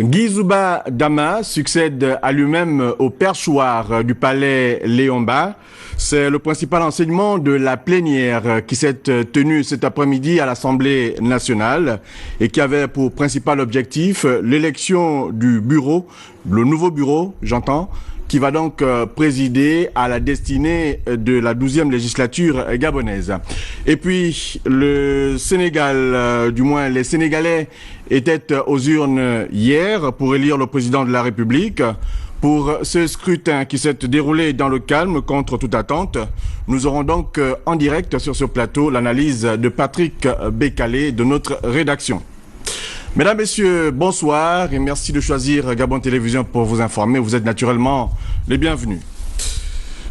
Guy Zouba Dama succède à lui-même au perchoir du palais Léomba. C'est le principal enseignement de la plénière qui s'est tenue cet après-midi à l'Assemblée nationale et qui avait pour principal objectif l'élection du bureau, le nouveau bureau, j'entends, qui va donc présider à la destinée de la 12e législature gabonaise. Et puis, le Sénégal, du moins les Sénégalais, étaient aux urnes hier pour élire le président de la République. Pour ce scrutin qui s'est déroulé dans le calme contre toute attente, nous aurons donc en direct sur ce plateau l'analyse de Patrick Bécalé de notre rédaction. Mesdames, Messieurs, bonsoir et merci de choisir Gabon Télévision pour vous informer. Vous êtes naturellement les bienvenus.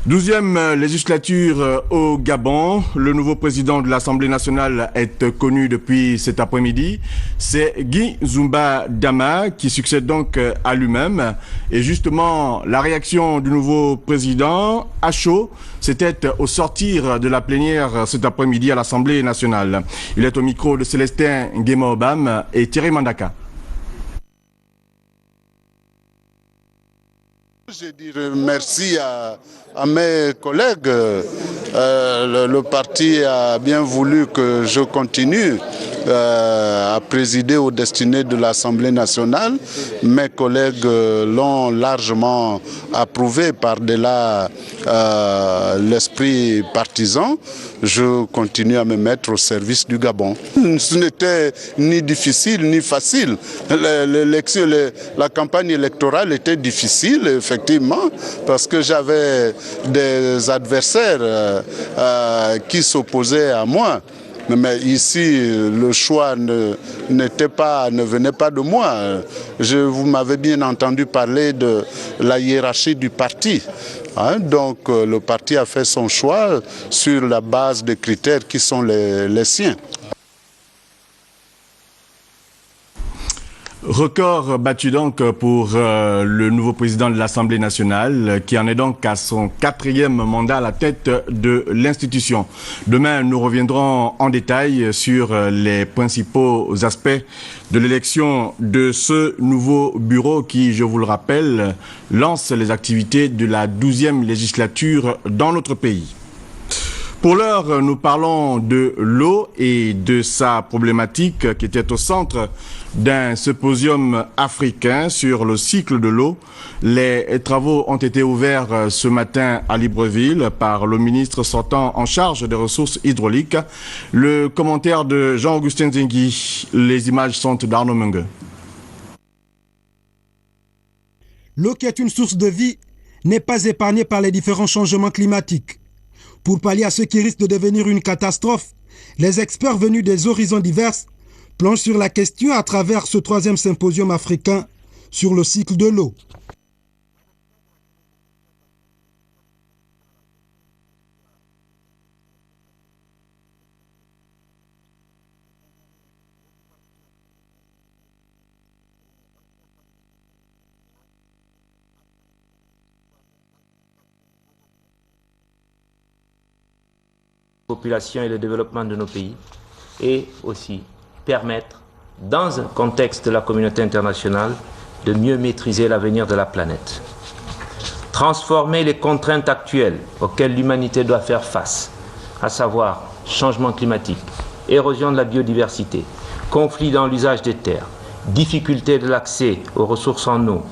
12e législature au Gabon. Le nouveau président de l'Assemblée nationale est connu depuis cet après-midi. C'est Guy Zouba Dama qui succède donc à lui-même. Et justement, la réaction du nouveau président à chaud, c'était au sortir de la plénière cet après-midi à l'Assemblée nationale. Il est au micro de Célestin Nguema-Obam et Thierry Mandaka. Je dirais merci à mes collègues. Le parti a bien voulu que je continue à présider aux destinées de l'Assemblée nationale. Mes collègues l'ont largement approuvé par-delà l'esprit partisan. Je continue à me mettre au service du Gabon. Ce n'était ni difficile ni facile. La campagne électorale était difficile, effectivement, parce que j'avais des adversaires qui s'opposaient à moi. Mais ici, le choix ne venait pas de moi. Vous m'avez bien entendu parler de la hiérarchie du parti. Donc le parti a fait son choix sur la base des critères qui sont les siens. Record battu donc pour le nouveau président de l'Assemblée nationale qui en est donc à son 4e mandat à la tête de l'institution. Demain, nous reviendrons en détail sur les principaux aspects de l'élection de ce nouveau bureau qui, je vous le rappelle, lance les activités de la 12e législature dans notre pays. Pour l'heure, nous parlons de l'eau et de sa problématique qui était au centre d'un symposium africain sur le cycle de l'eau. Les travaux ont été ouverts ce matin à Libreville par le ministre sortant en charge des ressources hydrauliques. Le commentaire de Jean-Augustin Zengui, les images sont d'Arnaud Mengue. L'eau qui est une source de vie n'est pas épargnée par les différents changements climatiques. Pour pallier à ce qui risque de devenir une catastrophe, les experts venus des horizons divers plongent sur la question à travers ce 3e symposium africain sur le cycle de l'eau. Population et le développement de nos pays et aussi permettre, dans un contexte de la communauté internationale, de mieux maîtriser l'avenir de la planète. Transformer les contraintes actuelles auxquelles l'humanité doit faire face, à savoir changement climatique, érosion de la biodiversité, conflits dans l'usage des terres, difficulté de l'accès aux ressources en eau,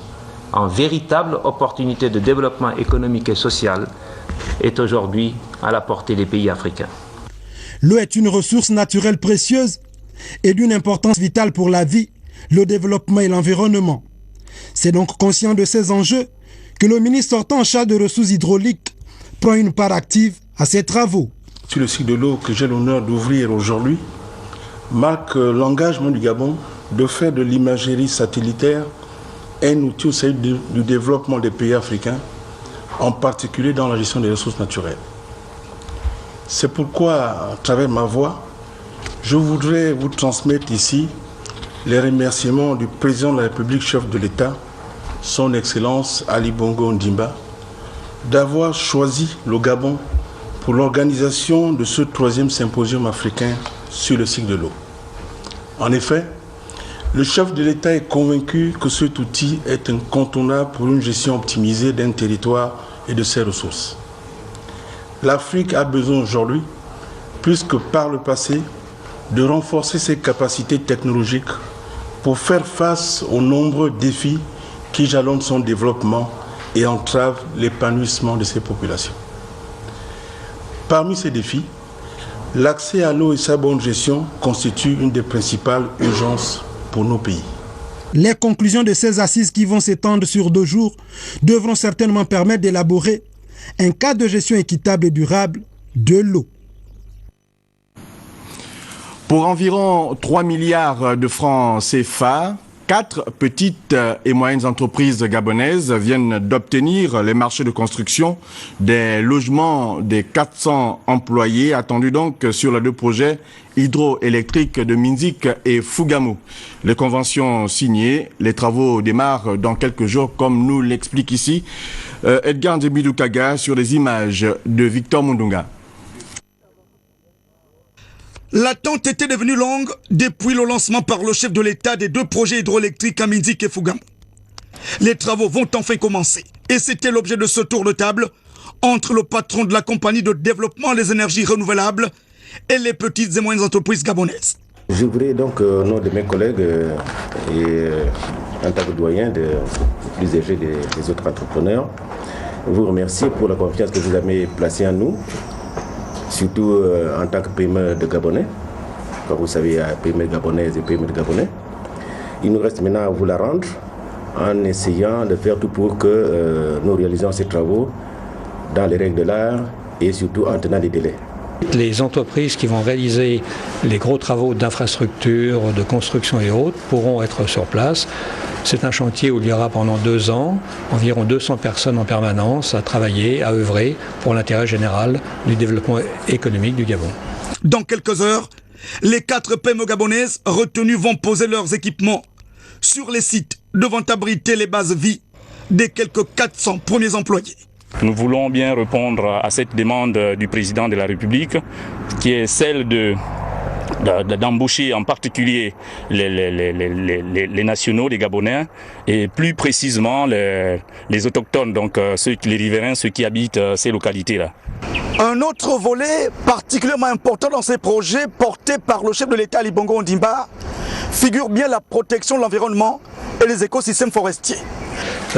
en véritable opportunité de développement économique et social, est aujourd'hui à la portée des pays africains. L'eau est une ressource naturelle précieuse et d'une importance vitale pour la vie, le développement et l'environnement. C'est donc conscient de ces enjeux que le ministre sortant en charge des ressources hydrauliques prend une part active à ces travaux. Sur le cycle de l'eau que j'ai l'honneur d'ouvrir aujourd'hui marque l'engagement du Gabon de faire de l'imagerie satellitaire un outil au service du développement des pays africains, en particulier dans la gestion des ressources naturelles. C'est pourquoi, à travers ma voix, je voudrais vous transmettre ici les remerciements du président de la République, chef de l'État, son Excellence Ali Bongo Ondimba, d'avoir choisi le Gabon pour l'organisation de ce 3e symposium africain sur le cycle de l'eau. En effet, Le chef de l'État est convaincu que cet outil est incontournable pour une gestion optimisée d'un territoire et de ses ressources. L'Afrique a besoin aujourd'hui, plus que par le passé, de renforcer ses capacités technologiques pour faire face aux nombreux défis qui jalonnent son développement et entravent l'épanouissement de ses populations. Parmi ces défis, l'accès à l'eau et sa bonne gestion constituent une des principales urgences pour nos pays. Les conclusions de ces assises qui vont s'étendre sur 2 jours devront certainement permettre d'élaborer un cadre de gestion équitable et durable de l'eau. Pour environ 3 milliards de francs CFA, 4 petites et moyennes entreprises gabonaises viennent d'obtenir les marchés de construction des logements des 400 employés attendus donc sur les 2 projets hydroélectriques de Minzik et Fugamou. Les conventions signées, les travaux démarrent dans quelques jours comme nous l'explique ici Edgar Ndjebidoukaga sur les images de Victor Mundunga. L'attente était devenue longue depuis le lancement par le chef de l'État des 2 projets hydroélectriques à Minzik et Fugamou. Les travaux vont enfin commencer et c'était l'objet de ce tour de table entre le patron de la compagnie de développement des énergies renouvelables et les petites et moyennes entreprises gabonaises. Je voudrais donc, au nom de mes collègues et en tant que doyen plus âgé des autres entrepreneurs, vous remercier pour la confiance que vous avez placée en nous. Surtout en tant que PME de Gabonais. Comme vous savez, il y a PME gabonaise et PME de Gabonais. Il nous reste maintenant à vous la rendre en essayant de faire tout pour que nous réalisions ces travaux dans les règles de l'art et surtout en tenant les délais. Les entreprises qui vont réaliser les gros travaux d'infrastructure, de construction et autres pourront être sur place. C'est un chantier où il y aura pendant 2 ans environ 200 personnes en permanence à travailler, à œuvrer pour l'intérêt général du développement économique du Gabon. Dans quelques heures, les 4 PME gabonaises retenues vont poser leurs équipements sur les sites devant abriter les bases vie des quelques 400 premiers employés. Nous voulons bien répondre à cette demande du président de la République qui est celle d'embaucher en particulier les nationaux, les Gabonais, et plus précisément les autochtones, donc les riverains, ceux qui habitent ces localités-là. Un autre volet particulièrement important dans ces projets portés par le chef de l'État Ali Bongo Ondimba figure bien la protection de l'environnement et les écosystèmes forestiers.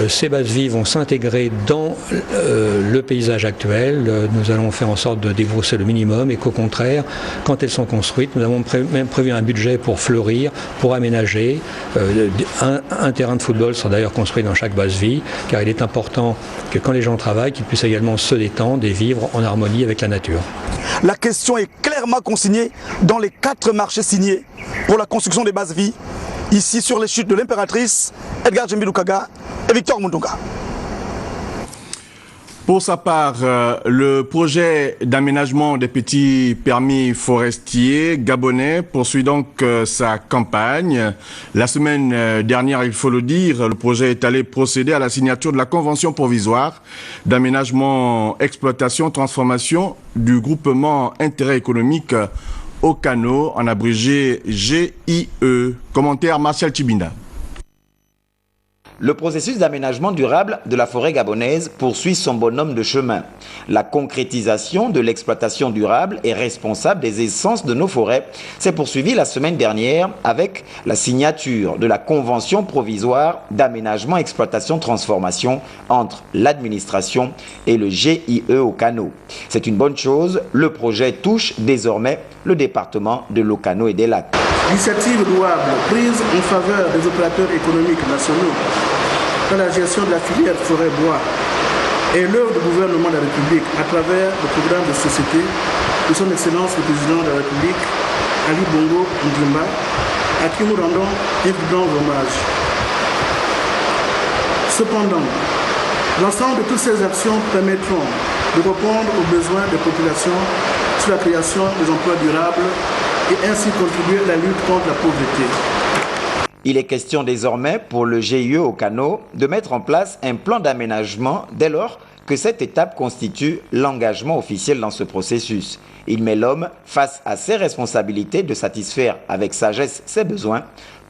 Ces bases vie vont s'intégrer dans le paysage actuel. Nous allons faire en sorte de débrousser le minimum et qu'au contraire, quand elles sont construites, nous avons même prévu un budget pour fleurir, pour aménager. Un terrain de football sera d'ailleurs construit dans chaque base vie, car il est important que quand les gens travaillent, qu'ils puissent également se détendre et vivre en harmonie avec la nature. La question est clairement consignée dans les 4 marchés signés pour la construction des bases vie. Ici sur les chutes de l'Impératrice, Edgar Ndjebidoukaga et Victor Mundunga. Pour sa part, le projet d'aménagement des petits permis forestiers gabonais poursuit donc sa campagne. La semaine dernière, il faut le dire, le projet est allé procéder à la signature de la convention provisoire d'aménagement, exploitation, transformation du groupement intérêt économique Okano, en abrégé GIE. Commentaire Martial Tibinda. Le processus d'aménagement durable de la forêt gabonaise poursuit son bonhomme de chemin. La concrétisation de l'exploitation durable et responsable des essences de nos forêts s'est poursuivie la semaine dernière avec la signature de la convention provisoire d'aménagement, exploitation, transformation entre l'administration et le GIE Okano. C'est une bonne chose, le projet touche désormais le département de l'Okano et des Lacs. L'initiative louable prise en faveur des opérateurs économiques nationaux dans la gestion de la filière forêt-bois et l'œuvre du gouvernement de la République à travers le programme de société de son Excellence le Président de la République, Ali Bongo Ondimba, à qui nous rendons un vibrant hommage. Cependant, l'ensemble de toutes ces actions permettront de répondre aux besoins des populations sur la création des emplois durables et ainsi contribuer à la lutte contre la pauvreté. Il est question désormais pour le GIE Okano de mettre en place un plan d'aménagement dès lors que cette étape constitue l'engagement officiel dans ce processus. Il met l'homme face à ses responsabilités de satisfaire avec sagesse ses besoins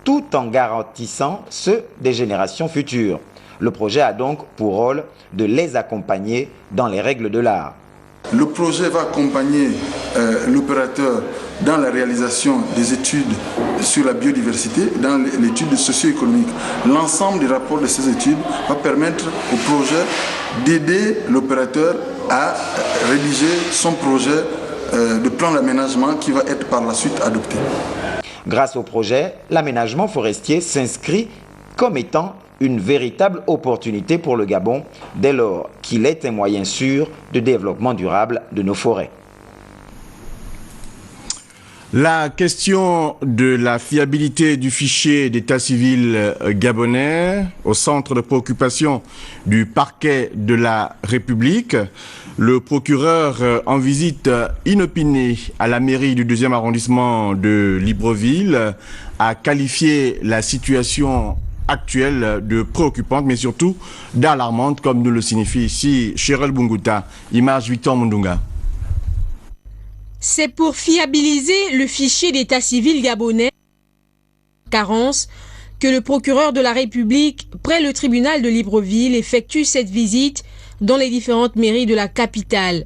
tout en garantissant ceux des générations futures. Le projet a donc pour rôle de les accompagner dans les règles de l'art. Le projet va accompagner l'opérateur dans la réalisation des études sur la biodiversité, dans l'étude socio-économique. L'ensemble des rapports de ces études va permettre au projet d'aider l'opérateur à rédiger son projet de plan d'aménagement qui va être par la suite adopté. Grâce au projet, l'aménagement forestier s'inscrit comme étant une véritable opportunité pour le Gabon, dès lors qu'il est un moyen sûr de développement durable de nos forêts. La question de la fiabilité du fichier d'état civil gabonais au centre de préoccupation du parquet de la République. Le procureur en visite inopinée à la mairie du 2e arrondissement de Libreville a qualifié la situation actuelle de préoccupante, mais surtout d'alarmante, comme nous le signifie ici Cheryl Bunguta, image Victor Mundunga. C'est pour fiabiliser le fichier d'état civil gabonais carence que le procureur de la République, près le tribunal de Libreville, effectue cette visite dans les différentes mairies de la capitale.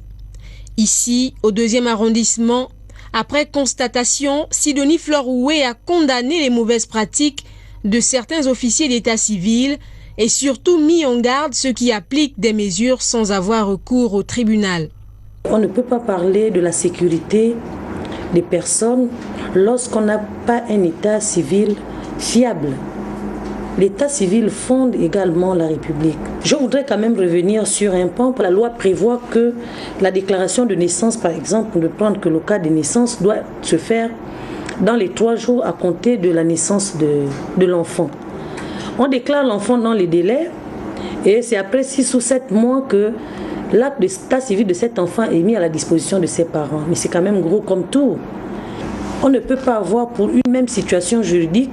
Ici, au 2e arrondissement, après constatation, Sidonie Fleur-Oué a condamné les mauvaises pratiques de certains officiers d'état civil et surtout mis en garde ceux qui appliquent des mesures sans avoir recours au tribunal. On ne peut pas parler de la sécurité des personnes lorsqu'on n'a pas un état civil fiable. L'état civil fonde également la République. Je voudrais quand même revenir sur un point. La loi prévoit que la déclaration de naissance, par exemple, ne prendre que le cas de naissance, doit se faire dans les 3 jours à compter de la naissance de l'enfant. On déclare l'enfant dans les délais et c'est après 6 ou 7 mois que l'acte d'état civil de cet enfant est mis à la disposition de ses parents. Mais c'est quand même gros comme tout. On ne peut pas avoir pour une même situation juridique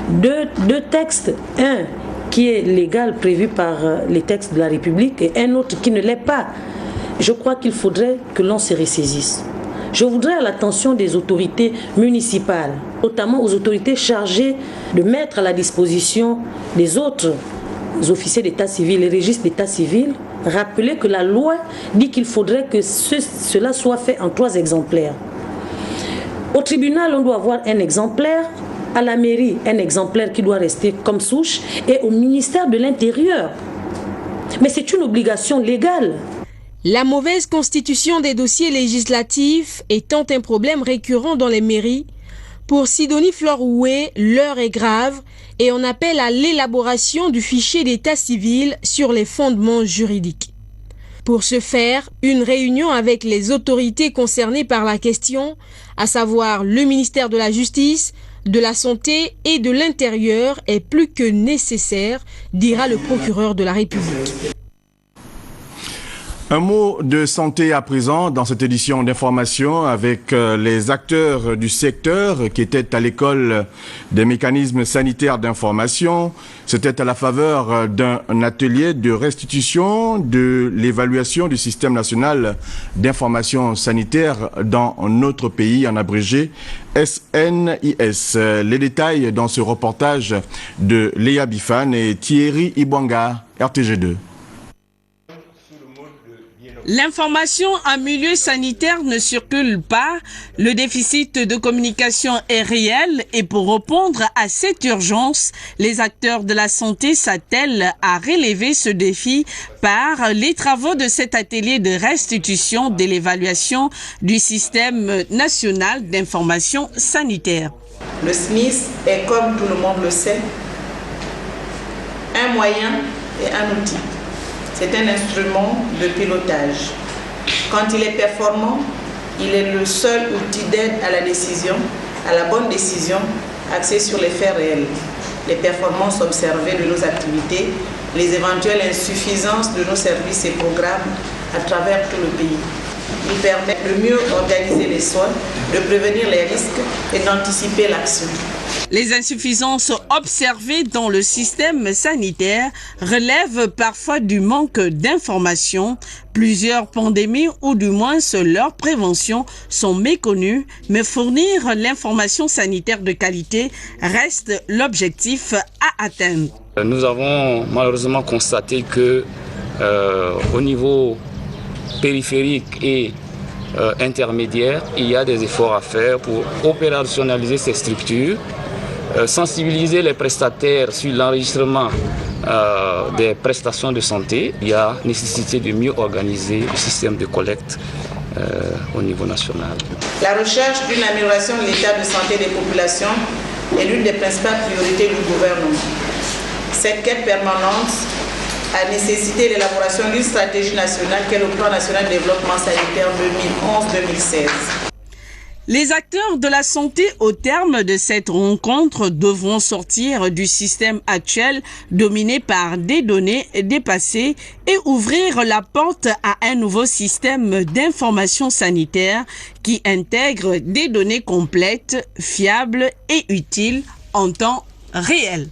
deux textes. Un qui est légal prévu par les textes de la République et un autre qui ne l'est pas. Je crois qu'il faudrait que l'on se ressaisisse. Je voudrais à l'attention des autorités municipales, notamment aux autorités chargées de mettre à la disposition des autres officiers d'état civil, les registres d'état civil, rappeler que la loi dit qu'il faudrait que cela soit fait en 3 exemplaires. Au tribunal, on doit avoir un exemplaire, à la mairie, un exemplaire qui doit rester comme souche, et au ministère de l'Intérieur. Mais c'est une obligation légale. La mauvaise constitution des dossiers législatifs étant un problème récurrent dans les mairies, pour Sidonie Fleur-Oué, l'heure est grave et on appelle à l'élaboration du fichier d'état civil sur les fondements juridiques. Pour ce faire, une réunion avec les autorités concernées par la question, à savoir le ministère de la Justice, de la Santé et de l'Intérieur, est plus que nécessaire, dira le procureur de la République. Un mot de santé à présent dans cette édition d'information avec les acteurs du secteur qui étaient à l'école des mécanismes sanitaires d'information. C'était à la faveur d'un atelier de restitution de l'évaluation du système national d'information sanitaire dans notre pays, en abrégé SNIS. Les détails dans ce reportage de Léa Bifan et Thierry Ibwanga, RTG2. L'information en milieu sanitaire ne circule pas, le déficit de communication est réel et pour répondre à cette urgence, les acteurs de la santé s'attellent à relever ce défi par les travaux de cet atelier de restitution de l'évaluation du système national d'information sanitaire. Le SNIS est, comme tout le monde le sait, un moyen et un outil. C'est un instrument de pilotage. Quand il est performant, il est le seul outil d'aide à la décision, à la bonne décision, axée sur les faits réels. Les performances observées de nos activités, les éventuelles insuffisances de nos services et programmes à travers tout le pays. Il permet de mieux organiser les soins, de prévenir les risques et d'anticiper l'action. Les insuffisances observées dans le système sanitaire relèvent parfois du manque d'informations. Plusieurs pandémies, ou du moins leur prévention, sont méconnues, mais fournir l'information sanitaire de qualité reste l'objectif à atteindre. Nous avons malheureusement constaté que au niveau périphérique et intermédiaire, il y a des efforts à faire pour opérationnaliser ces structures, sensibiliser les prestataires sur l'enregistrement des prestations de santé. Il y a nécessité de mieux organiser le système de collecte au niveau national. La recherche d'une amélioration de l'état de santé des populations est l'une des principales priorités du gouvernement. Cette quête permanente a nécessité l'élaboration d'une stratégie nationale qu'est le Plan national de développement sanitaire 2011-2016. Les acteurs de la santé, au terme de cette rencontre, devront sortir du système actuel dominé par des données dépassées et ouvrir la porte à un nouveau système d'information sanitaire qui intègre des données complètes, fiables et utiles en temps réel.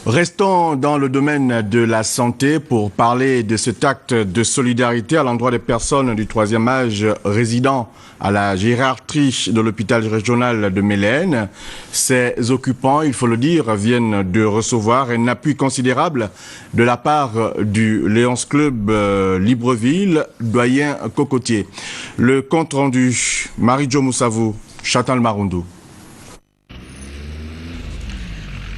Restons dans le domaine de la santé pour parler de cet acte de solidarité à l'endroit des personnes du troisième âge résidant à la gériatrie de l'hôpital régional de Mélène. Ces occupants, il faut le dire, viennent de recevoir un appui considérable de la part du Lions Club Libreville, doyen Cocotier. Le compte rendu, Marie-Jo Moussavou, Chantal Maroundou.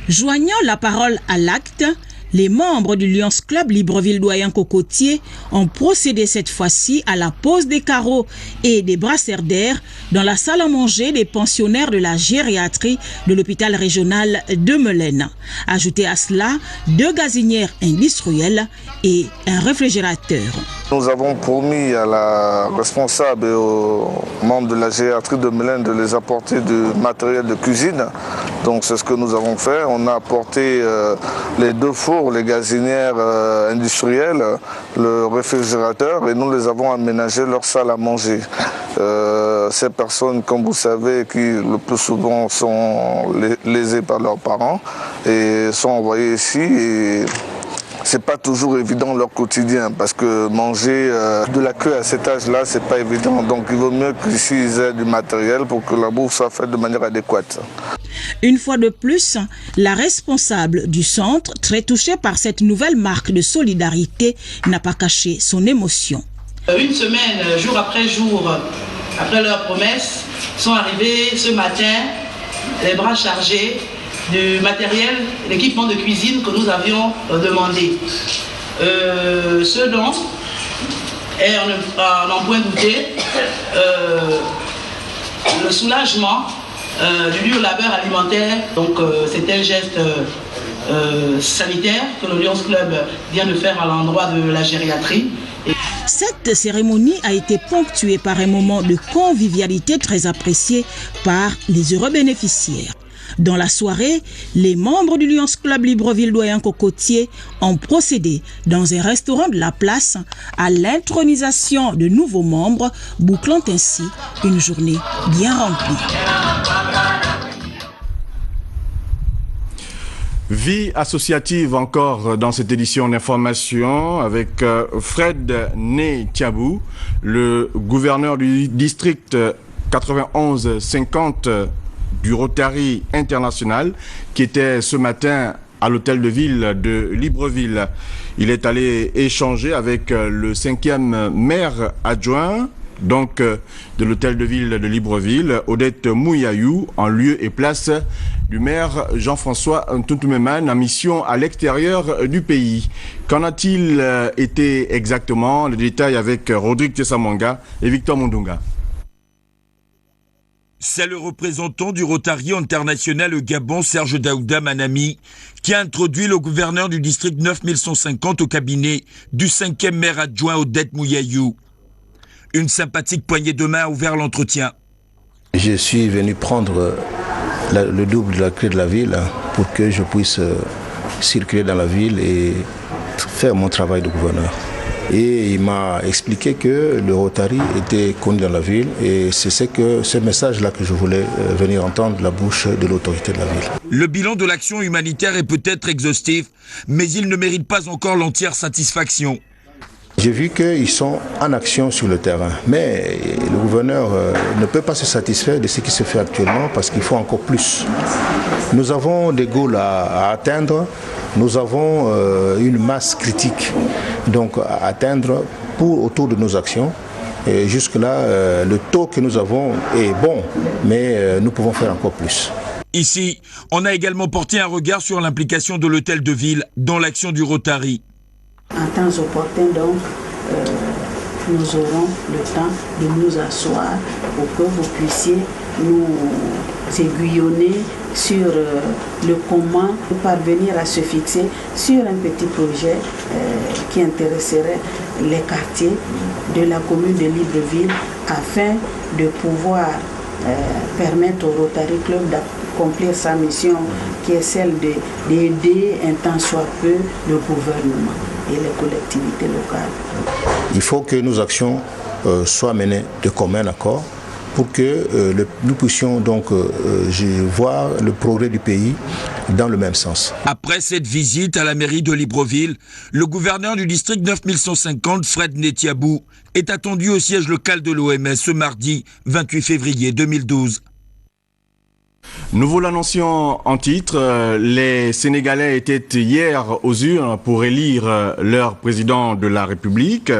Joignant la parole à l'acte, les membres du Lions Club Libreville Doyen Cocotier ont procédé cette fois-ci à la pose des carreaux et des brasseurs d'air dans la salle à manger des pensionnaires de la gériatrie de l'hôpital régional de Mélène. Ajoutez à cela 2 gazinières industrielles et un réfrigérateur. Nous avons promis à la responsable et aux membres de la gériatrie de Mélène de les apporter du matériel de cuisine. Donc c'est ce que nous avons fait. On a apporté les 2 fours, les gazinières industrielles, le réfrigérateur et nous les avons aménagé leur salle à manger. Ces personnes, comme vous savez, qui le plus souvent sont lésées par leurs parents et sont envoyées ici. Et c'est pas toujours évident leur quotidien parce que manger de la queue à cet âge-là, c'est pas évident. Donc il vaut mieux qu'ici ils aient du matériel pour que la bouffe soit faite de manière adéquate. Une fois de plus, la responsable du centre, très touchée par cette nouvelle marque de solidarité, n'a pas caché son émotion. Une semaine, jour après jour, après leur promesse, sont arrivés ce matin, les bras chargés du matériel, l'équipement de cuisine que nous avions demandé. Ce dont est à n'en point douter le soulagement du dur labeur alimentaire. Donc c'est un geste sanitaire que le Lions Club vient de faire à l'endroit de la gériatrie. Cette cérémonie a été ponctuée par un moment de convivialité très apprécié par les heureux bénéficiaires. Dans la soirée, les membres du Lions Club Libreville Doyen Cocotier ont procédé dans un restaurant de la place à l'intronisation de nouveaux membres, bouclant ainsi une journée bien remplie. Vie associative encore dans cette édition d'information avec Fred Né-Tiabou, le gouverneur du district 91-50 du Rotary International, qui était ce matin à l'hôtel de ville de Libreville. Il est allé échanger avec le 5e maire adjoint donc de l'hôtel de ville de Libreville, Odette Mouyayou, en lieu et place du maire Jean-François Ntuntumeman, en mission à l'extérieur du pays. Qu'en a-t-il été exactement? Le détail avec Rodrigue Tessamanga et Victor Mundunga. C'est le représentant du Rotary International au Gabon, Serge Daouda Manami, qui a introduit le gouverneur du district 9150 au cabinet du 5e maire adjoint Odette Mouyayou. Une sympathique poignée de main a ouvert l'entretien. Je suis venu prendre le double de la clé de la ville pour que je puisse circuler dans la ville et faire mon travail de gouverneur. Et il m'a expliqué que le Rotary était connu dans la ville et c'est ce message-là que je voulais venir entendre de la bouche de l'autorité de la ville. Le bilan de l'action humanitaire est peut-être exhaustif, mais il ne mérite pas encore l'entière satisfaction. J'ai vu qu'ils sont en action sur le terrain, mais le gouverneur ne peut pas se satisfaire de ce qui se fait actuellement parce qu'il faut encore plus. Nous avons des goals à atteindre, nous avons une masse critique donc, à atteindre autour de nos actions. Et jusque-là, le taux que nous avons est bon, mais nous pouvons faire encore plus. Ici, on a également porté un regard sur l'implication de l'hôtel de ville dans l'action du Rotary. En temps opportun, donc, nous aurons le temps de nous asseoir pour que vous puissiez nous aiguillonner sur le comment parvenir à se fixer sur un petit projet qui intéresserait les quartiers de la commune de Libreville afin de pouvoir permettre au Rotary Club d'accomplir sa mission qui est celle d'aider un tant soit peu le gouvernement et les collectivités locales. Il faut que nos actions soient menées de commun accord pour que nous puissions donc voir le progrès du pays dans le même sens. Après cette visite à la mairie de Libreville, le gouverneur du district 9150, Fred Netiabou, est attendu au siège local de l'OMS ce mardi 28 février 2012. Nous vous l'annoncions en titre, les Sénégalais étaient hier aux urnes pour élire leur président de la République.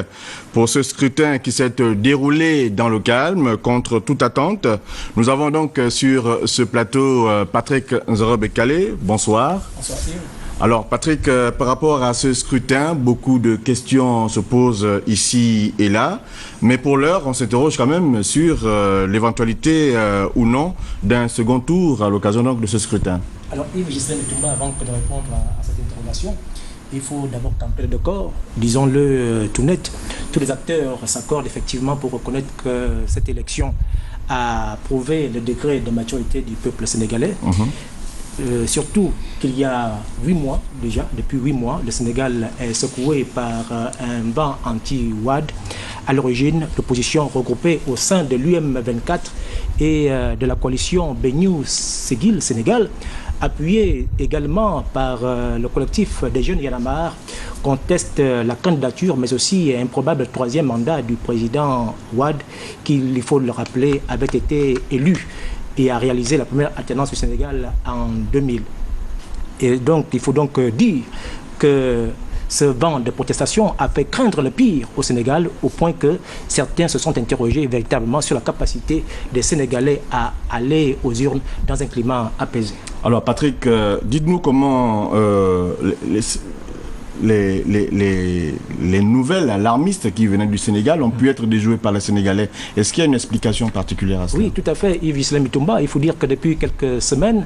Pour ce scrutin qui s'est déroulé dans le calme, contre toute attente, nous avons donc sur ce plateau Patrick Nzorobe-Kalé. Bonsoir. Bonsoir. Alors Patrick, par rapport à ce scrutin, beaucoup de questions se posent ici et là, mais pour l'heure, on s'interroge quand même sur l'éventualité ou non d'un second tour à l'occasion donc de ce scrutin. Alors Yves Gislain Mitumba, avant de répondre à cette interrogation, il faut d'abord camper de corps, disons-le tout net. Tous les acteurs s'accordent effectivement pour reconnaître que cette élection a prouvé le degré de maturité du peuple sénégalais. Surtout qu'il y a 8 mois déjà, depuis 8 mois, le Sénégal est secoué par un vent anti-Wade. À l'origine, l'opposition regroupée au sein de l'UM24 et de la coalition Bennou Seguil Sénégal, appuyée également par le collectif des jeunes Yanamar, conteste la candidature mais aussi un probable 3e mandat du président Wade qui, il faut le rappeler, avait été élu et a réalisé la première alternance du Sénégal en 2000. Et donc, il faut donc dire que ce vent de protestation a fait craindre le pire au Sénégal, au point que certains se sont interrogés véritablement sur la capacité des Sénégalais à aller aux urnes dans un climat apaisé. Alors Patrick, dites-nous comment les nouvelles alarmistes qui venaient du Sénégal ont pu être déjouées par les Sénégalais. Est-ce qu'il y a une explication particulière à cela? Oui, tout à fait, Yves Gislain Mitumba. Il faut dire que depuis quelques semaines,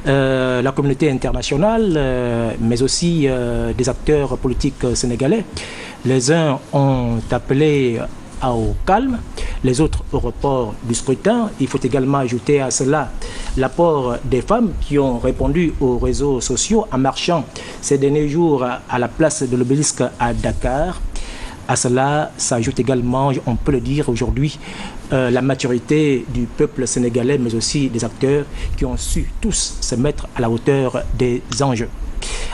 la communauté internationale, mais aussi des acteurs politiques sénégalais, les uns ont appelé au calme, les autres au report du scrutin. Il faut également ajouter à cela l'apport des femmes qui ont répondu aux réseaux sociaux en marchant ces derniers jours à la place de l'Obélisque à Dakar. À cela s'ajoute également, on peut le dire aujourd'hui, la maturité du peuple sénégalais, mais aussi des acteurs qui ont su tous se mettre à la hauteur des enjeux.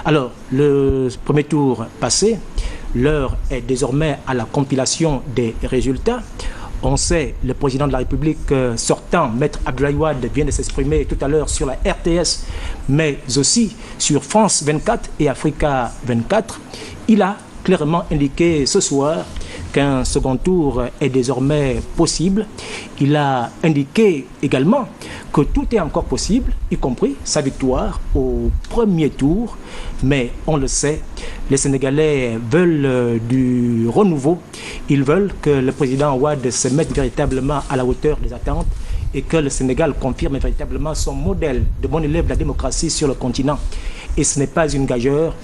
Alors, le premier tour passé, l'heure est désormais à la compilation des résultats. On sait, le président de la République sortant, Maître Abdoulaye Wade, vient de s'exprimer tout à l'heure sur la RTS, mais aussi sur France 24 et Africa 24. Il a clairement indiqué ce soir qu'un second tour est désormais possible. Il a indiqué également que tout est encore possible, y compris sa victoire au premier tour. Mais on le sait, les Sénégalais veulent du renouveau. Ils veulent que le président Wade se mette véritablement à la hauteur des attentes et que le Sénégal confirme véritablement son modèle de bon élève de la démocratie sur le continent. Et ce n'est pas une gageure.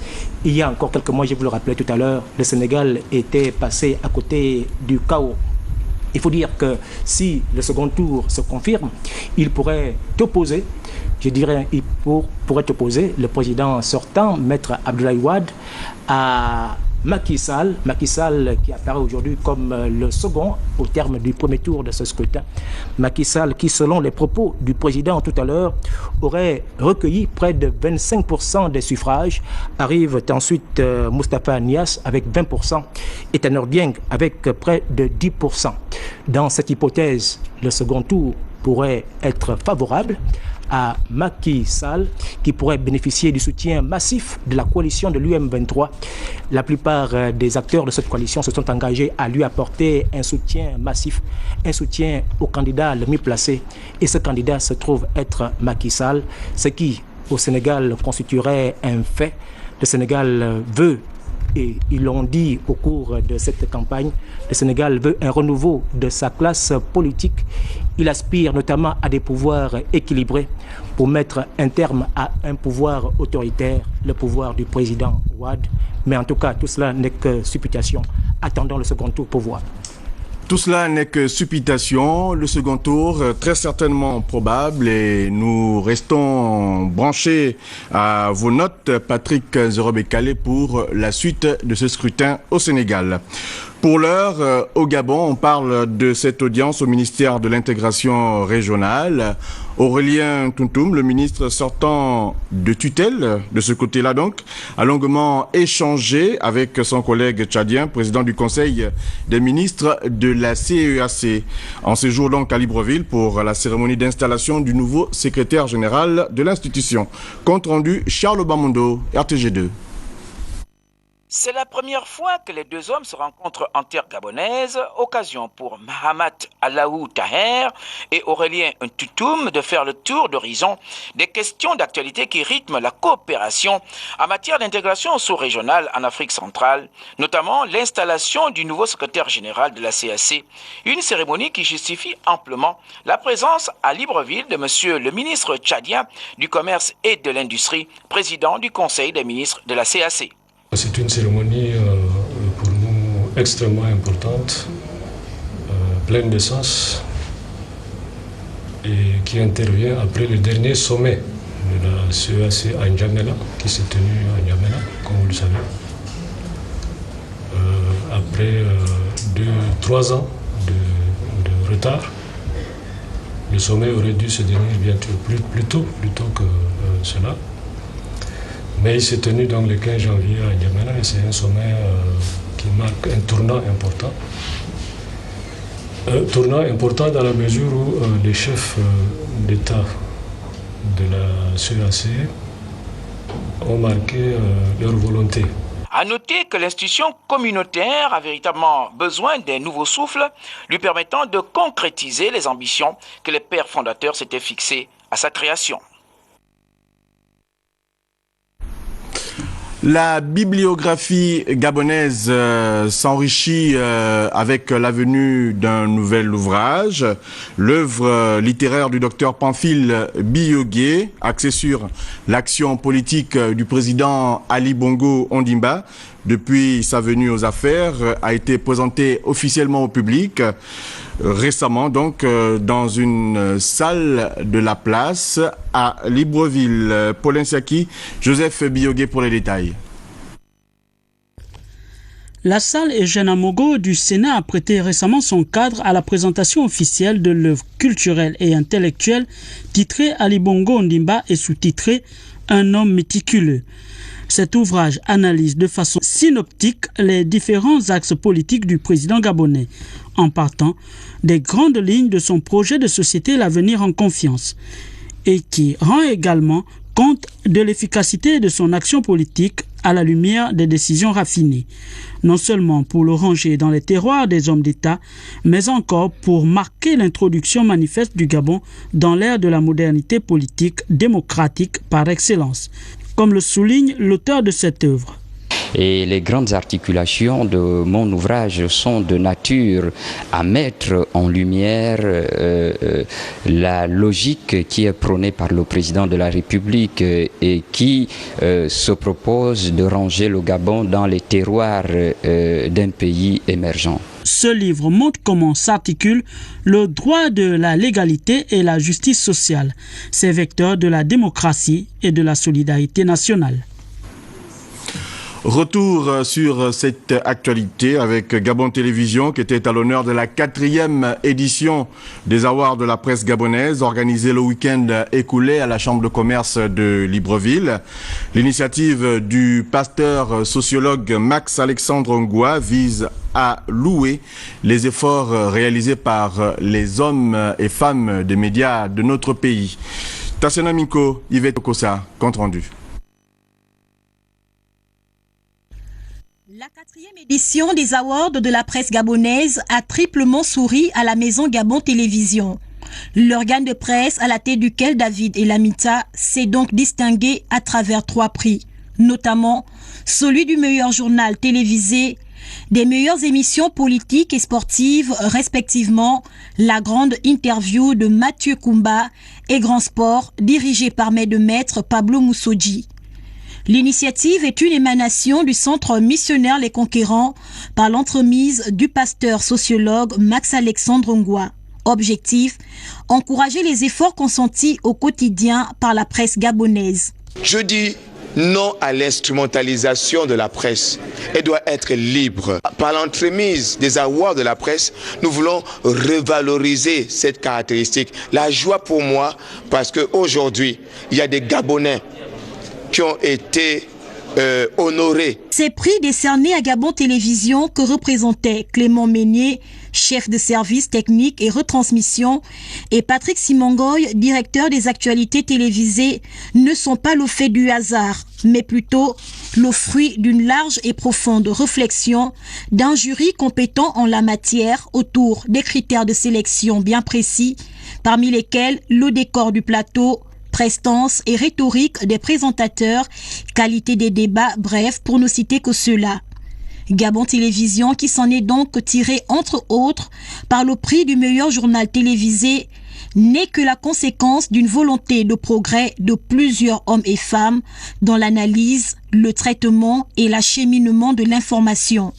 Il y a encore quelques mois, je vous le rappelais tout à l'heure, le Sénégal était passé à côté du chaos. Il faut dire que si le second tour se confirme, il pourrait opposer, je dirais, pourrait opposer le président sortant, Maître Abdoulaye Wade, à Macky Sall qui apparaît aujourd'hui comme le second au terme du premier tour de ce scrutin. Macky Sall qui, selon les propos du président tout à l'heure, aurait recueilli près de 25% des suffrages. Arrive ensuite Moustapha Niasse avec 20% et Tanor Dieng avec près de 10%. Dans cette hypothèse, le second tour pourrait être favorable à Macky Sall, qui pourrait bénéficier du soutien massif de la coalition de l'UM23. La plupart des acteurs de cette coalition se sont engagés à lui apporter un soutien massif, un soutien au candidat le mieux placé. Et ce candidat se trouve être Macky Sall, ce qui, au Sénégal, constituerait un fait. Le Sénégal veut, et ils l'ont dit au cours de cette campagne, le Sénégal veut un renouveau de sa classe politique. Il aspire notamment à des pouvoirs équilibrés pour mettre un terme à un pouvoir autoritaire, le pouvoir du président Wade. Mais en tout cas, tout cela n'est que supputation. Attendons le second tour pour voir. Tout cela n'est que supputation, le second tour très certainement probable et nous restons branchés à vos notes, Patrick Zerobé-Calais, pour la suite de ce scrutin au Sénégal. Pour l'heure, au Gabon, on parle de cette audience au ministère de l'intégration régionale. Aurélien Tuntum, le ministre sortant de tutelle, de ce côté-là donc, a longuement échangé avec son collègue tchadien, président du Conseil des ministres de la CEAC, en séjour donc à Libreville pour la cérémonie d'installation du nouveau secrétaire général de l'institution. Compte rendu, Charles Bamondo, RTG2. C'est la première fois que les deux hommes se rencontrent en terre gabonaise, occasion pour Mahamat Allahou Taher et Aurélien Ntutum de faire le tour d'horizon des questions d'actualité qui rythment la coopération en matière d'intégration sous-régionale en Afrique centrale, notamment l'installation du nouveau secrétaire général de la CAC, une cérémonie qui justifie amplement la présence à Libreville de monsieur le ministre tchadien du Commerce et de l'Industrie, président du Conseil des ministres de la CAC. C'est une cérémonie pour nous extrêmement importante, pleine de sens, et qui intervient après le dernier sommet de la CEAC à N'Djamena, qui s'est tenu à N'Djamena, comme vous le savez. Après 3 ans de retard, le sommet aurait dû se tenir bientôt, plus tôt que cela. Mais il s'est tenu donc le 15 janvier à N'Djamena et c'est un sommet qui marque un tournant important. Tournant important dans la mesure où les chefs d'État de la CEAC ont marqué leur volonté. À noter que l'institution communautaire a véritablement besoin d'un nouveau souffle lui permettant de concrétiser les ambitions que les pères fondateurs s'étaient fixées à sa création. La bibliographie gabonaise s'enrichit avec la venue d'un nouvel ouvrage, l'œuvre littéraire du docteur Pamphile Biyogué, axée sur l'action politique du président Ali Bongo Ondimba. Depuis sa venue aux affaires, a été présentée officiellement au public récemment, donc dans une salle de la place à Libreville. Paul Insiaki, Joseph Biyogué pour les détails. La salle Eugène Amogo du Sénat a prêté récemment son cadre à la présentation officielle de l'œuvre culturelle et intellectuelle titrée Ali Bongo Ondimba et sous-titrée Un homme méticuleux. Cet ouvrage analyse de façon synoptique les différents axes politiques du président gabonais, en partant des grandes lignes de son projet de société L'avenir en confiance, et qui rend également compte de l'efficacité de son action politique à la lumière des décisions raffinées, non seulement pour le ranger dans les terroirs des hommes d'État, mais encore pour marquer l'introduction manifeste du Gabon dans l'ère de la modernité politique démocratique par excellence, comme le souligne l'auteur de cette œuvre. Et les grandes articulations de mon ouvrage sont de nature à mettre en lumière la logique qui est prônée par le président de la République et qui se propose de ranger le Gabon dans les terroirs d'un pays émergent. Ce livre montre comment s'articule le droit de la légalité et la justice sociale, ces vecteurs de la démocratie et de la solidarité nationale. Retour sur cette actualité avec Gabon Télévision qui était à l'honneur de la 4e édition des Awards de la presse gabonaise organisée le week-end écoulé à la Chambre de commerce de Libreville. L'initiative du pasteur sociologue Max Alexandre Ngoua vise à louer les efforts réalisés par les hommes et femmes des médias de notre pays. Tassena Minko, Yvette Okosa, compte rendu. La 4e édition des Awards de la presse gabonaise a triplement souri à la maison Gabon Télévision. L'organe de presse à la tête duquel David Elamita s'est donc distingué à travers 3 prix, notamment celui du meilleur journal télévisé, des meilleures émissions politiques et sportives, respectivement la grande interview de Mathieu Koumba et Grand Sport, dirigé par de maître Pablo Moussoji. L'initiative est une émanation du centre missionnaire Les Conquérants par l'entremise du pasteur sociologue Max Alexandre Ngoua. Objectif, encourager les efforts consentis au quotidien par la presse gabonaise. Je dis non à l'instrumentalisation de la presse. Elle doit être libre. Par l'entremise des awards de la presse, nous voulons revaloriser cette caractéristique. La joie pour moi, parce qu'aujourd'hui, il y a des Gabonais qui ont été honorés. Ces prix décernés à Gabon Télévision que représentait Clément Meignier, chef de service technique et retransmission, et Patrick Simongoy, directeur des actualités télévisées, ne sont pas le fait du hasard, mais plutôt le fruit d'une large et profonde réflexion d'un jury compétent en la matière autour des critères de sélection bien précis, parmi lesquels le décor du plateau, prestance et rhétorique des présentateurs, qualité des débats, bref, pour ne citer que cela. Gabon Télévision qui s'en est donc tiré entre autres par le prix du meilleur journal télévisé n'est que la conséquence d'une volonté de progrès de plusieurs hommes et femmes dans l'analyse, le traitement et l'acheminement de l'information.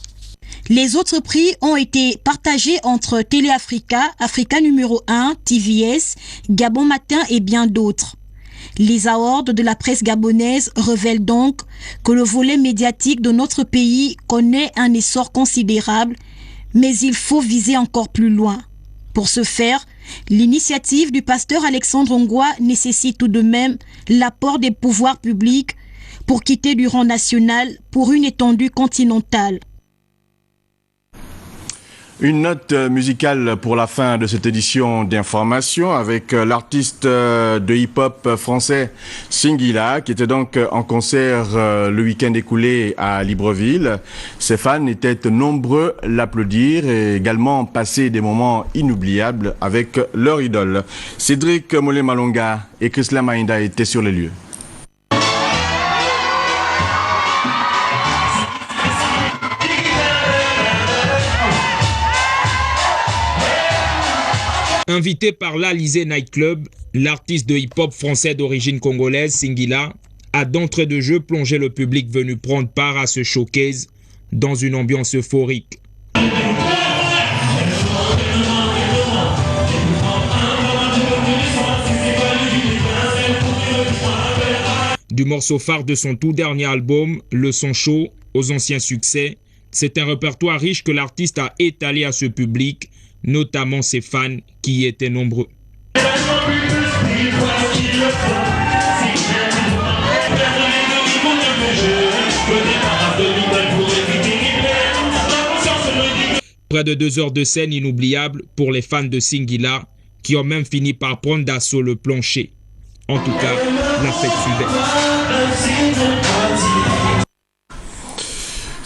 Les autres prix ont été partagés entre Téléafrica, Africa numéro 1, TVS, Gabon Matin et bien d'autres. Les awards de la presse gabonaise révèlent donc que le volet médiatique de notre pays connaît un essor considérable, mais il faut viser encore plus loin. Pour ce faire, l'initiative du pasteur Alexandre Ngoua nécessite tout de même l'apport des pouvoirs publics pour quitter du rang national pour une étendue continentale. Une note musicale pour la fin de cette édition d'information avec l'artiste de hip-hop français Singila qui était donc en concert le week-end écoulé à Libreville. Ses fans étaient nombreux l'applaudir et également passer des moments inoubliables avec leur idole. Cédric Molé-Malonga et Chrisla Maïnda étaient sur les lieux. Invité par l'Alizé Night Club, l'artiste de hip-hop français d'origine congolaise, Singila, a d'entrée de jeu plongé le public venu prendre part à ce showcase dans une ambiance euphorique. Du morceau phare de son tout dernier album, Le Son Chaud, aux anciens succès, c'est un répertoire riche que l'artiste a étalé à ce public, notamment ses fans qui y étaient nombreux. Près de 2 heures de scène inoubliables pour les fans de Singila qui ont même fini par prendre d'assaut le plancher. En tout cas, la fête suivait.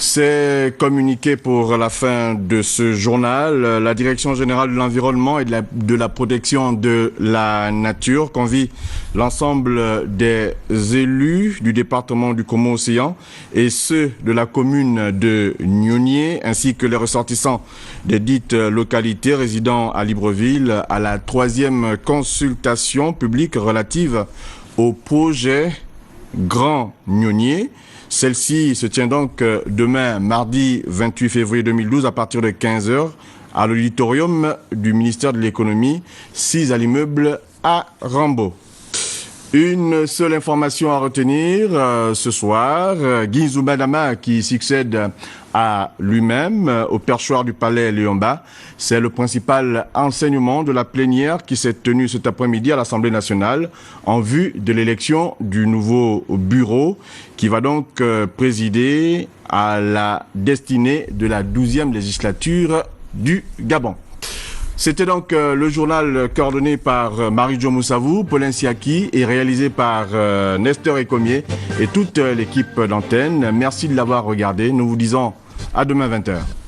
C'est communiqué pour la fin de ce journal. La Direction générale de l'environnement et de la protection de la nature convie l'ensemble des élus du département du Komo-Océan et ceux de la commune de Nyonié ainsi que les ressortissants des dites localités résidant à Libreville à la 3e consultation publique relative au projet Grand Nyonié. Celle-ci se tient donc demain, mardi 28 février 2012, à partir de 15h, à l'auditorium du ministère de l'économie, 6 à l'immeuble à Rambo. Une seule information à retenir ce soir, Guinzou Madama qui succède à lui-même au perchoir du palais Léomba. C'est le principal enseignement de la plénière qui s'est tenue cet après-midi à l'Assemblée nationale en vue de l'élection du nouveau bureau qui va donc présider à la destinée de la 12e législature du Gabon. C'était donc le journal coordonné par Marie-Jo Moussavou, Paulin Siaki et réalisé par Nestor Ecomier et toute l'équipe d'antenne. Merci de l'avoir regardé. Nous vous disons à demain 20h.